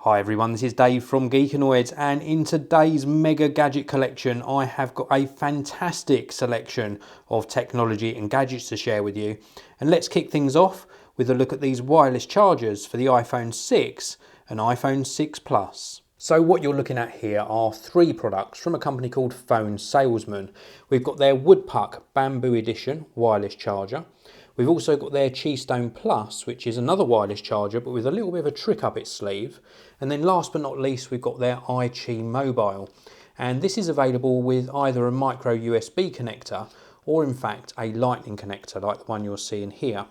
Hi everyone, this is Dave from Geekanoids, and in today's mega gadget collection I have got a fantastic selection of technology and gadgets to share with you. And let's kick things off with a look at these wireless chargers for the iPhone 6 and iPhone 6 Plus. So what you're looking at here are three products from a company called Fone Salesman. We've got their Woodpuck Bamboo Edition wireless charger. We've also got their Keystone Plus, which is another wireless charger, but with a little bit of a trick up its sleeve. And then last but not least, we've got their Ichi Mobile. And this is available with either a micro USB connector or in fact a lightning connector like the one you're seeing here.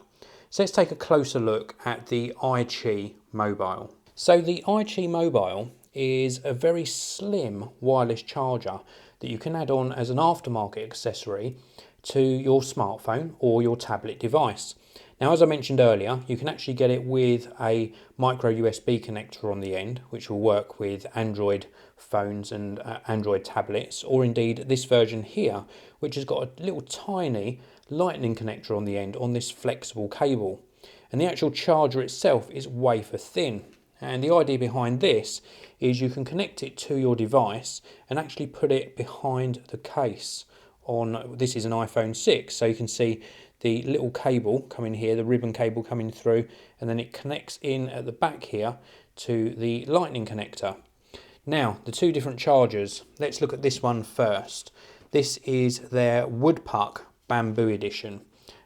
So let's take a closer look at the Ichi Mobile. So the Ichi Mobile is a very slim wireless charger that you can add on as an aftermarket accessory to your smartphone or your tablet device. Now, as I mentioned earlier, you can actually get it with a micro USB connector on the end, which will work with Android phones and Android tablets, or indeed this version here, which has got a little tiny lightning connector on the end on this flexible cable. And the actual charger itself is wafer thin. And the idea behind this is you can connect it to your device and actually put it behind the case. This is an iPhone 6, so you can see the little cable coming here, the ribbon cable coming through, and then it connects in at the back here to the lightning connector. Now, the two different chargers, let's look at this one first. This is their Woodpuck Bamboo Edition,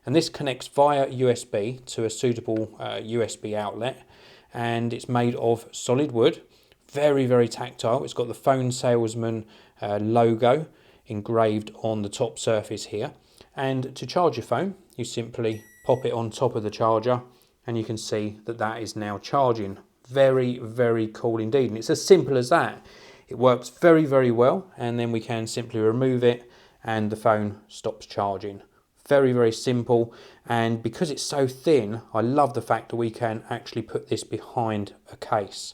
and this connects via USB to a suitable USB outlet, and it's made of solid wood, very, very tactile. It's got the Fone Salesman logo engraved on the top surface here. And to charge your phone, you simply pop it on top of the charger and you can see that that is now charging. Very, very cool indeed. And it's as simple as that. It works very, very well, and then we can simply remove it and the phone stops charging. Very, very simple. And because it's so thin, I love the fact that we can actually put this behind a case.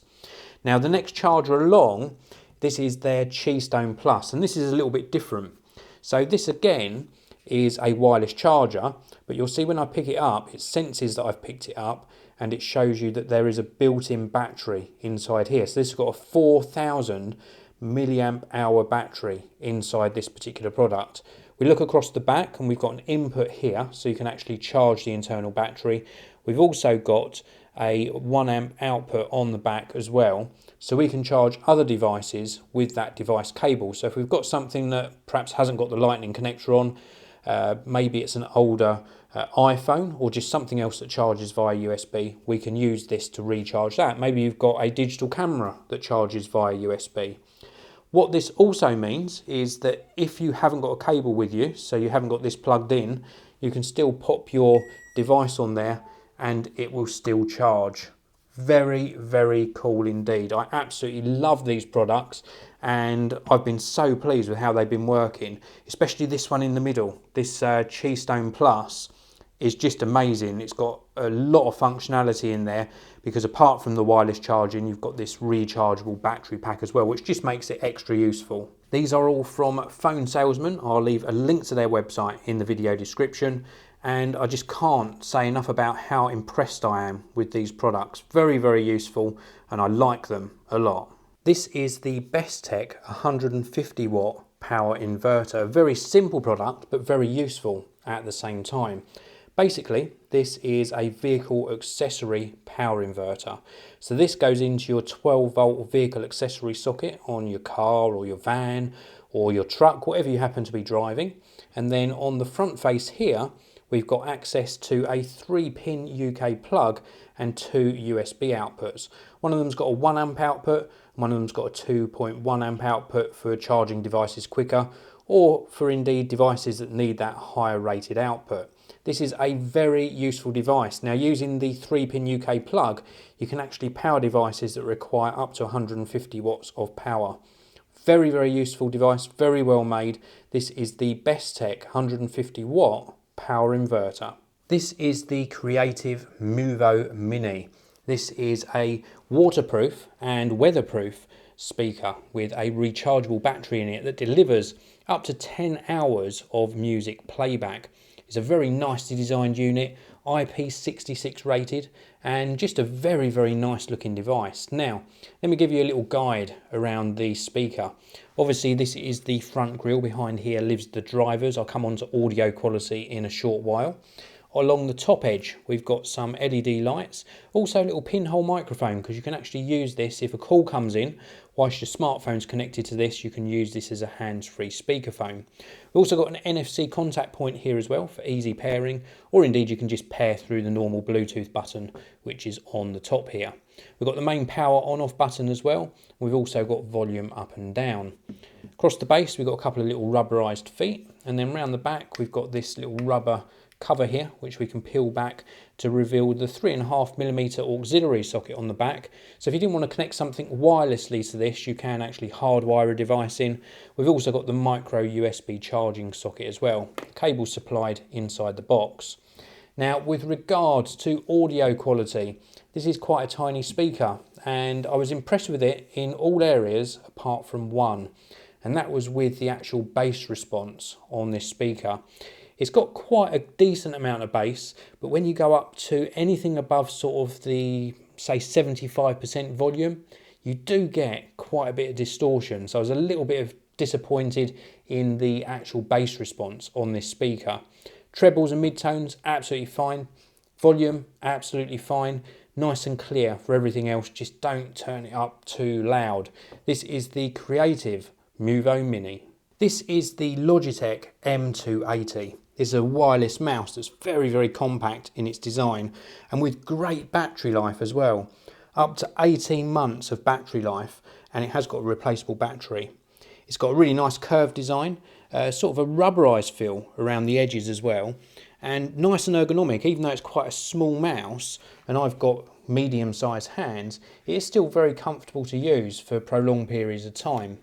Now, the next charger along, this is their Keystone Plus, and this is a little bit different. So this again is a wireless charger, but you'll see when I pick it up, it senses that I've picked it up and it shows you that there is a built-in battery inside here. So this has got a 4,000 milliamp hour battery inside this particular product. We look across the back and we've got an input here, so you can actually charge the internal battery. We've also got a 1 amp output on the back as well, so we can charge other devices with that device cable. So if we've got something that perhaps hasn't got the lightning connector on, maybe it's an older iPhone or just something else that charges via USB, we can use this to recharge that. Maybe you've got a digital camera that charges via USB. What this also means is that if you haven't got a cable with you, so you haven't got this plugged in, you can still pop your device on there and it will still charge. Very, very cool indeed. I absolutely love these products and I've been so pleased with how they've been working, especially this one in the middle. This Keystone Plus is just amazing. It's got a lot of functionality in there because apart from the wireless charging, you've got this rechargeable battery pack as well, which just makes it extra useful. These are all from Fone Salesman. I'll leave a link to their website in the video description. And I just can't say enough about how impressed I am with these products. Very, very useful, and I like them a lot. This is the BestTech 150 watt power inverter. A very simple product, but very useful at the same time. Basically, this is a vehicle accessory power inverter. So this goes into your 12 volt vehicle accessory socket on your car or your van or your truck, whatever you happen to be driving. And then on the front face here, we've got access to a 3-pin UK plug and 2 USB outputs. One of them's got a 1 amp output, one of them's got a 2.1 amp output for charging devices quicker, or for indeed devices that need that higher rated output. This is a very useful device. Now, using the 3-pin UK plug, you can actually power devices that require up to 150 watts of power. Very, very useful device, very well made. This is the BestTech 150 watt power inverter. This is the Creative Muvo Mini. This is a waterproof and weatherproof speaker with a rechargeable battery in it that delivers up to 10 hours of music playback. It's a very nicely designed unit, IP66 rated, and just a very, very nice looking device. Now, let me give you a little guide around the speaker. Obviously, this is the front grille. Behind here lives the drivers. I'll come on to audio quality in a short while. Along the top edge, we've got some LED lights, also a little pinhole microphone, because you can actually use this if a call comes in. Whilst your smartphone's connected to this, you can use this as a hands-free speakerphone. We've also got an NFC contact point here as well for easy pairing, or indeed you can just pair through the normal Bluetooth button, which is on the top here. We've got the main power on-off button as well. We've also got volume up and down. Across the base, we've got a couple of little rubberized feet, and then round the back, we've got this little rubber cover here, which we can peel back to reveal the 3.5mm auxiliary socket on the back. So if you didn't want to connect something wirelessly to this, you can actually hardwire a device in. We've also got the micro USB charging socket as well. Cable supplied inside the box. Now, with regards to audio quality, this is quite a tiny speaker, and I was impressed with it in all areas apart from one, and that was with the actual bass response on this speaker. It's got quite a decent amount of bass, but when you go up to anything above sort of the, say, 75% volume, you do get quite a bit of distortion. So I was a little bit disappointed in the actual bass response on this speaker. Trebles and midtones, absolutely fine. Volume, absolutely fine. Nice and clear. For everything else, just don't turn it up too loud. This is the Creative Muvo Mini. This is the Logitech M280. It's a wireless mouse that's very, very compact in its design and with great battery life as well. Up to 18 months of battery life, and it has got a replaceable battery. It's got a really nice curved design, sort of a rubberized feel around the edges as well, and nice and ergonomic. Even though it's quite a small mouse and I've got medium-sized hands, it is still very comfortable to use for prolonged periods of time.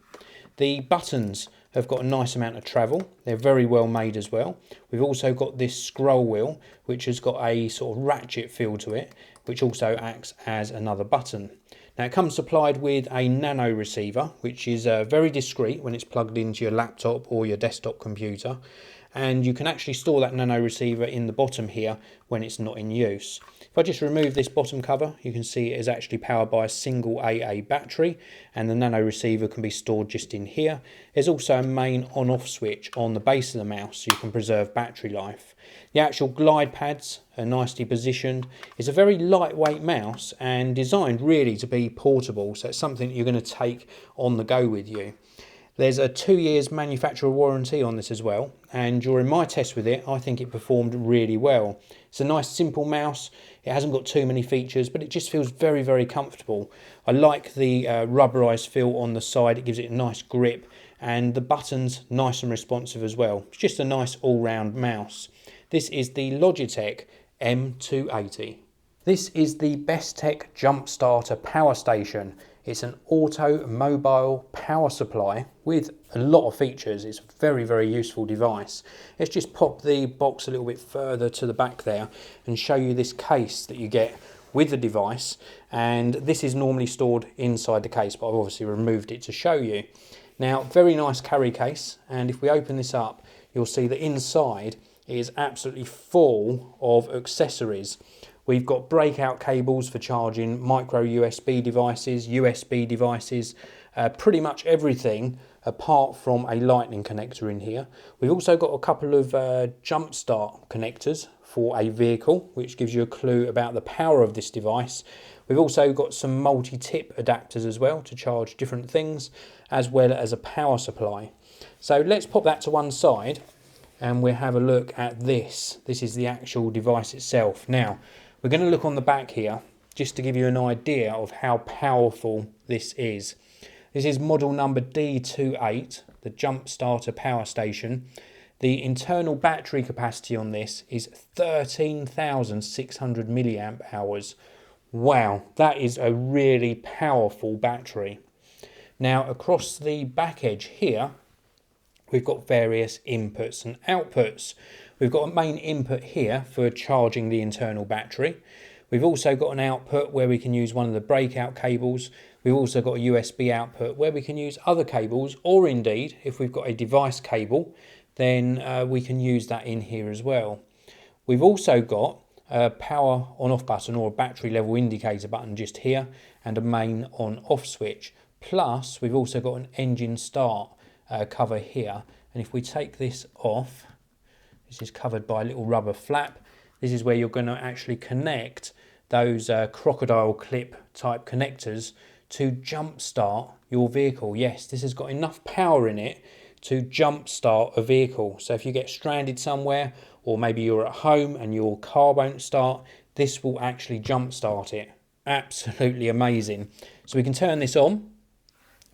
The buttons have got a nice amount of travel. They're very well made as well. We've also got this scroll wheel, which has got a sort of ratchet feel to it, which also acts as another button. Now it comes supplied with a nano receiver, which is very discreet when it's plugged into your laptop or your desktop computer. And you can actually store that nano receiver in the bottom here when it's not in use. If I just remove this bottom cover, you can see it is actually powered by a single AA battery, and the nano receiver can be stored just in here. There's also a main on-off switch on the base of the mouse, so you can preserve battery life. The actual glide pads are nicely positioned. It's a very lightweight mouse and designed really to be portable, so it's something that you're going to take on the go with you. There's a 2 years manufacturer warranty on this as well, and during my test with it, I think it performed really well. It's a nice simple mouse. It hasn't got too many features, but it just feels very, very comfortable. I like the rubberized feel on the side. It gives it a nice grip, and the buttons nice and responsive as well. It's just a nice all-round mouse. This is the Logitech M280. This is the BestTech Jump Starter Power Station. It's an auto-mobile power supply with a lot of features. It's a very, very useful device. Let's just pop the box a little bit further to the back there and show you this case that you get with the device. And this is normally stored inside the case, but I've obviously removed it to show you. Now, very nice carry case. And if we open this up, you'll see that inside it is absolutely full of accessories. We've got breakout cables for charging micro USB devices, pretty much everything apart from a lightning connector in here. We've also got a couple of jump start connectors for a vehicle, which gives you a clue about the power of this device. We've also got some multi-tip adapters as well to charge different things, as well as a power supply. So let's pop that to one side and we'll have a look at this. This is the actual device itself. Now, we're going to look on the back here just to give you an idea of how powerful this is. This is model number D28, the Jump Starter Power Station. The internal battery capacity on this is 13,600 milliamp hours. Wow, that is a really powerful battery. Now, across the back edge here, we've got various inputs and outputs. We've got a main input here for charging the internal battery. We've also got an output where we can use one of the breakout cables. We've also got a USB output where we can use other cables, or indeed, if we've got a device cable, then we can use that in here as well. We've also got a power on off button or a battery level indicator button just here, and a main on off switch. Plus we've also got an engine start cover here, and if we take this off, this is covered by a little rubber flap. This is where you're going to actually connect those crocodile clip type connectors to jump start your vehicle. Yes, this has got enough power in it to jump start a vehicle. So if you get stranded somewhere, or maybe you're at home and your car won't start, this will actually jump start it. Absolutely amazing. So we can turn this on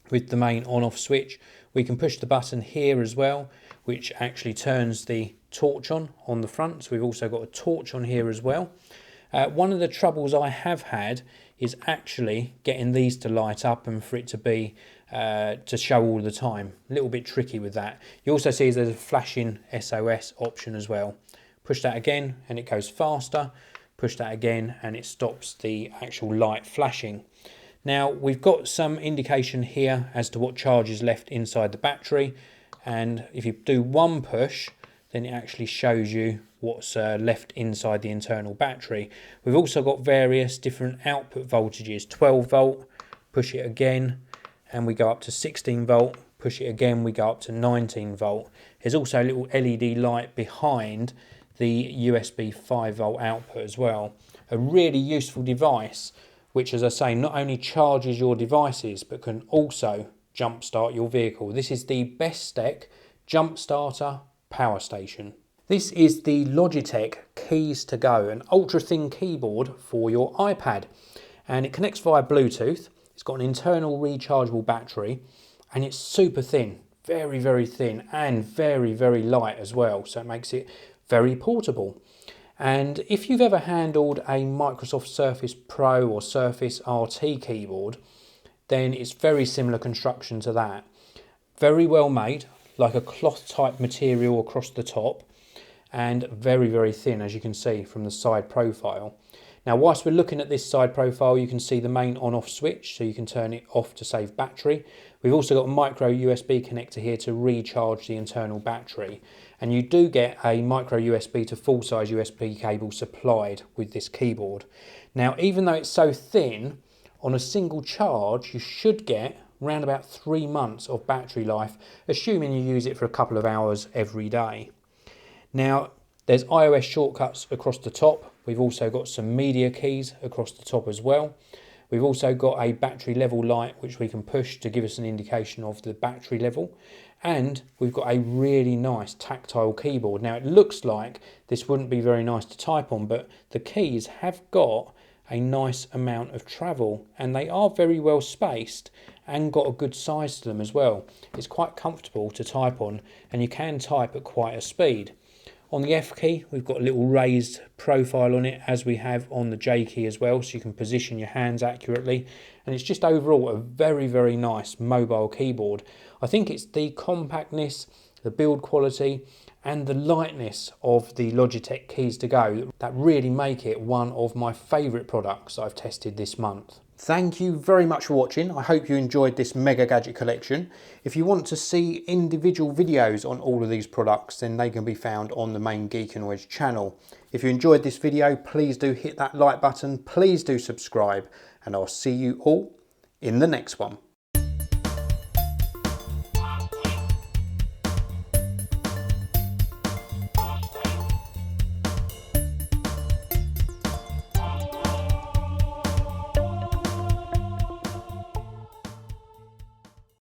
with the main on off switch. We can push the button here as well, which actually turns the torch on the front. So we've also got a torch on here as well. One of the troubles I have had is actually getting these to light up and for it to be to show all the time. A little bit tricky with that. You also see there's a flashing SOS option as well. Push that again and it goes faster. Push that again and it stops the actual light flashing. Now we've got some indication here as to what charge is left inside the battery, and if you do one push, then it actually shows you what's left inside the internal battery. We've also got various different output voltages. 12 volt, push it again and we go up to 16 volt, push it again, we go up to 19 volt. There's also a little LED light behind the USB 5 volt output as well. A really useful device, which, as I say, not only charges your devices but can also jump start your vehicle. This is the BestTech Jump Starter Power Station. This is the Logitech Keys-To-Go, an ultra thin keyboard for your iPad, and it connects via Bluetooth. It's got an internal rechargeable battery and it's super thin, very, very thin, and very, very light as well, so it makes it very portable. And if you've ever handled a Microsoft Surface Pro or Surface RT keyboard, then it's very similar construction to that. Very well made, like a cloth type material across the top, and very, very thin, as you can see from the side profile. Now, whilst we're looking at this side profile, you can see the main on-off switch, so you can turn it off to save battery. We've also got a micro USB connector here to recharge the internal battery. And you do get a micro USB to full-size USB cable supplied with this keyboard. Now, even though it's so thin, on a single charge, you should get around about 3 months of battery life, assuming you use it for a couple of hours every day. Now, there's iOS shortcuts across the top. We've also got some media keys across the top as well. We've also got a battery level light which we can push to give us an indication of the battery level. And we've got a really nice tactile keyboard. Now, it looks like this wouldn't be very nice to type on, but the keys have got a nice amount of travel and they are very well spaced and got a good size to them as well. It's quite comfortable to type on and you can type at quite a speed. On the F key, we've got a little raised profile on it, as we have on the J key as well, so you can position your hands accurately. And it's just overall a very, very nice mobile keyboard. I think it's the compactness, the build quality, and the lightness of the Logitech Keys-To-Go that really make it one of my favourite products I've tested this month. Thank you very much for watching. I hope you enjoyed this mega gadget collection. If you want to see individual videos on all of these products, then they can be found on the main Geekanoids channel. If you enjoyed this video, please do hit that like button, please do subscribe, and I'll see you all in the next one.